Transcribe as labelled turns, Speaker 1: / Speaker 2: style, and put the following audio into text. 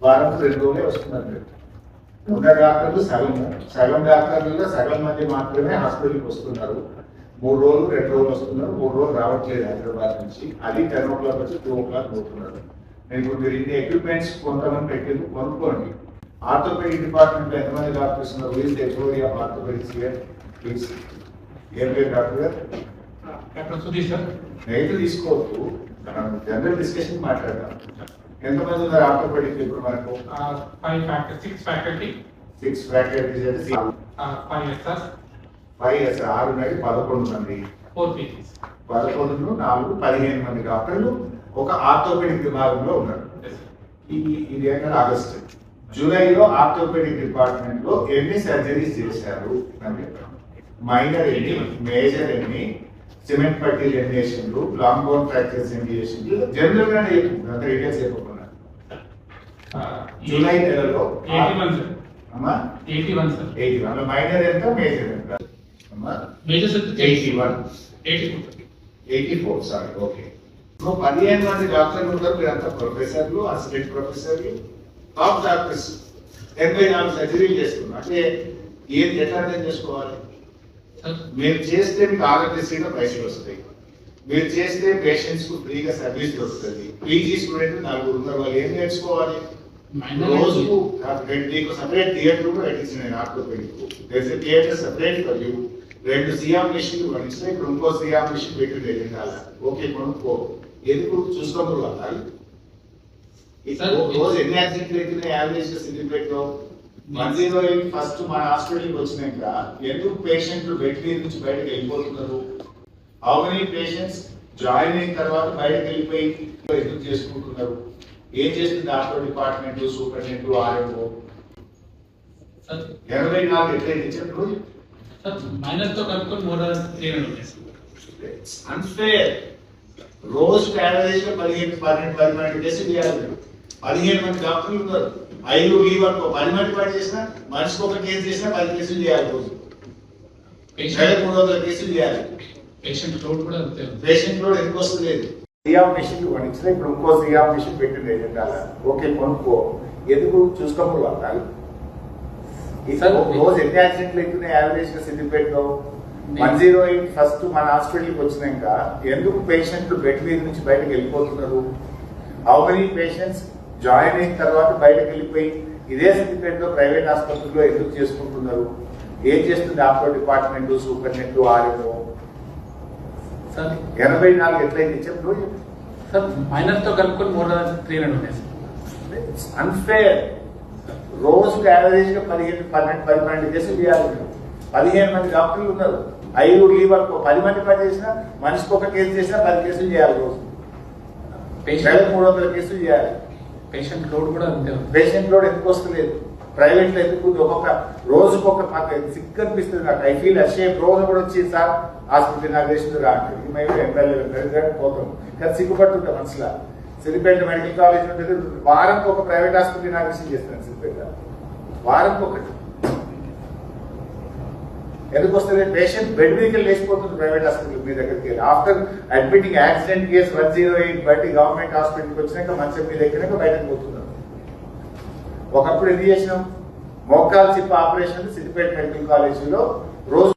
Speaker 1: వారం 2 రోజులే వస్తున్నారు మీరు. ఉన్న డాక్టర్లు సగం డాక్టర్లలో సగం మంది మాత్రమే హాస్పిటల్కి వస్తున్నారు. 3 రోజులు 2 రోజులు వస్తున్నారు, 3 రోజులు రావట్లేదు హైదరాబాద్ నుంచి. అది 10 o'clock వచ్చి 2 o'clock పోతున్నారు. ఇప్పుడు మీరు ఇన్ని ఎక్విప్మెంట్స్ కొంతమంది పెట్టేందుకు కొనుక్కోండి. ఆర్థోపెడిక్ డిపార్ట్మెంట్ లో ఎంతమంది డాక్టర్స్ ఉన్నారు? We'll explore of orthopaedics here please. ఏం పేరు డాక్టర్ గారు?
Speaker 2: Doctor Sudheer sir.
Speaker 1: నెగిటివ్ తీసుకోవద్దు, మనం జనరల్ డిస్కషన్ మాట్లాడదాం. ఎంతమంది ఉన్నారు ఆర్థోపెడిక్ ఇప్పుడు మనకు?
Speaker 2: 6 ఫ్యాకల్టీ.
Speaker 1: 6 ఫ్యాకల్టీస్ అంటే
Speaker 2: 5 SRs.
Speaker 1: 5 SRs 6 ఉన్నాయి, 11 మంది.
Speaker 2: 4 PGs.
Speaker 1: 11 4 15 మంది డాక్టర్లు ఒక ఆర్థోపెడిక్ విభాగంలో ఉన్నారు. ఇది ఆగస్టు. జూలైలో ఆర్థోపెడిక్ డిపార్ట్మెంట్ లో ఎన్ని సర్జరీస్ చేశారు అంటే మైనర్ ఎన్ని, మేజర్ ఎన్ని, సిమెంట్ పట్టీలు ఎన్ని చేసిండ్రు, లాంగ్ బోన్ ఫ్రాక్చర్స్ ఎన్ని చేసిండ్రు, జనరల్ గా అంత డీటెయిల్స్ చెప్పకుండా జూలై నెలలో
Speaker 2: 81 సార్.
Speaker 1: అమ్మా
Speaker 2: 81 సార్.
Speaker 1: 81 మైనర్ ఎంత, మేజర్ ఎంత? అమ్మా
Speaker 2: మేజర్ సార్
Speaker 1: 81 84 సారీ ఓకే. 15 మంది డాక్టర్లు ఉంటారు, మీరంతా ప్రొఫెసర్లు, అసిస్టెంట్ ప్రొఫెసర్లు, టాప్ డాక్టర్స్. 84 సర్జరీలు చేస్తున్నారు అంటే ఏది ఎట్లా అర్థం చేసుకోవాలి? మీరు చేస్తే మీకు ఆరోగ్యశ్రీలో పైసలు వస్తాయి, మీరు చేస్తే పేషెంట్స్ కు ఫ్రీగా సర్వీస్ దొరుకుతుంది. పీజీ స్టూడెంట్ 4 ఉన్నారు, వాళ్ళు ఏం నేర్చుకోవాలి? రోజుకు మీకు సపరేట్ థియేటర్ కూడా పెట్టించిన orthopaedic theatre separate for you. 2 C arm మిషన్లు కొనిస్తే ఇప్పుడు ఇంకో సియామ్ మిషన్ పెట్టి వెళ్ళాలి. ఓకే కొనుక్కో, ఎందుకు చూసుకోమరు వాళ్ళు. రోజు ఎన్ని యాక్సిడెంట్లు అయితే యావరేజ్ గా సిద్దిపేటలో 108 ఫస్ట్ మన హాస్పిటల్కి వచ్చినాక ఎందుకు పేషెంట్లు బెడ్ మీద నుంచి బయటకు వెళ్ళిపోతున్నారు? హౌ మెనీ పేషెంట్స్ జాయిన్ అయిన తర్వాత బయటకు వెళ్ళిపోయి ఎందుకు చేసుకుంటున్నారు? ఏం చేస్తుంది ఆర్థో డిపార్ట్మెంట్, సూపరింటెండెంట్, ఆర్ఎంఓ? 84 ఎట్లయితే చెప్పు.
Speaker 2: మైనర్ తో కలుపుకొని మోర్ దాన్ 300
Speaker 1: అన్ఫేర్. రోజు యావరేజ్ గా 12 కేసులు చేయాలి. 15 మంది డాక్టర్లు ఉన్నారు, 5 లీవ్ అనుకో, 10 మంది పని చేసినా మనిషికి ఒక కేసు చేసినా 10 కేసులు చేయాలి. రోజు 300 కేసులు చేయాలి.
Speaker 2: పేషెంట్ లోడ్ కూడా అంతే.
Speaker 1: పేషెంట్ లోడ్ ఎందుకు వస్తలేదు? సియామ్ మిషన్ కొనిచ్చిన ఇప్పుడు ఇంకో సియామ్ మిషన్ పెట్టింది ఏజెండాల. ఓకే కొనుక్కో, ఎందుకు చూసుకోమరు వాళ్ళు. రోజు ఎన్ని యాక్సిడెంట్లు అవుతున్నాయి యావరేజ్ గా సిద్దిపేటలో? 108 ఫస్ట్ మన హాస్పిటల్కి వచ్చినాక ఎందుకు పేషెంట్లు బెడ్ మీద నుంచి బయటకు వెళ్ళిపోతున్నారు? హౌ మెనీ పేషెంట్స్ జాయిన్ అయిన తర్వాత బయటకు వెళ్ళిపోయి ఇదే సిద్దిపేటలో ప్రైవేట్ ఆసుపత్రిలో ఎందుకు చేసుకుంటున్నారు? ఏం చేస్తుంది ఆర్థో డిపార్ట్మెంట్, సూపరింటెండెంట్, ఆర్ఎంఓ? 84 ఎట్లయితే చెప్పు.
Speaker 2: మైనర్ తో కలుపుకొని మోర్ దాన్ 300
Speaker 1: అన్ఫేర్. రోజు యావరేజ్ గా 12 కేసులు చేయాలి. 15 మంది డాక్టర్లు ఉన్నారు, 5 లీవ్ అనుకో, 10 మంది పని చేసినా మనిషికి ఒక కేసు చేసినా 10 కేసులు చేయాలి. రోజు 300 కేసులు చేయాలి.
Speaker 2: పేషెంట్ లోడ్ కూడా అంతే.
Speaker 1: పేషెంట్ లోడ్ ఎందుకు వస్తలేదు? ప్రైవేట్ లో ఎందుకు ఒక్కొక్క రోజుకు ఒక సిక్ అనిపిస్తుంది నాకు. I feel ashamed. రోజు కూడా వచ్చి సార్ హాస్పిటల్ నాకు వేసింది రాండి మేము ఎమ్మెల్యే పోతాం, కానీ సిగ్గుపడుతుంటా మనసులో. సిద్దిపేట మెడికల్ కాలేజ్ ఉంటుంది, వారంకి ఒక ప్రైవేట్ హాస్పిటల్ ఇనాగ్రేషన్ చేస్తాను. సిద్దిపేట వారంకి ఒకటి ఎందుకు వస్తుంది? పేషెంట్ బెడ్ మీదకి లేచిపోతుంది ప్రైవేట్ హాస్పిటల్ మీ దగ్గరికి వెళ్ళి. ఆఫ్టర్ అడ్మిటింగ్ యాక్సిడెంట్ కేసు 108 బయట గవర్నమెంట్ హాస్పిటల్కి వచ్చినాక మంచం మీద ఎక్కినాక బయటకు పోతున్నారు. ఒకప్పుడు ఎందుకు చేసినాం? మోకాల్ చిప్ ఆపరేషన్ సిద్దిపేట మెడికల్ కాలేజీలో రోజు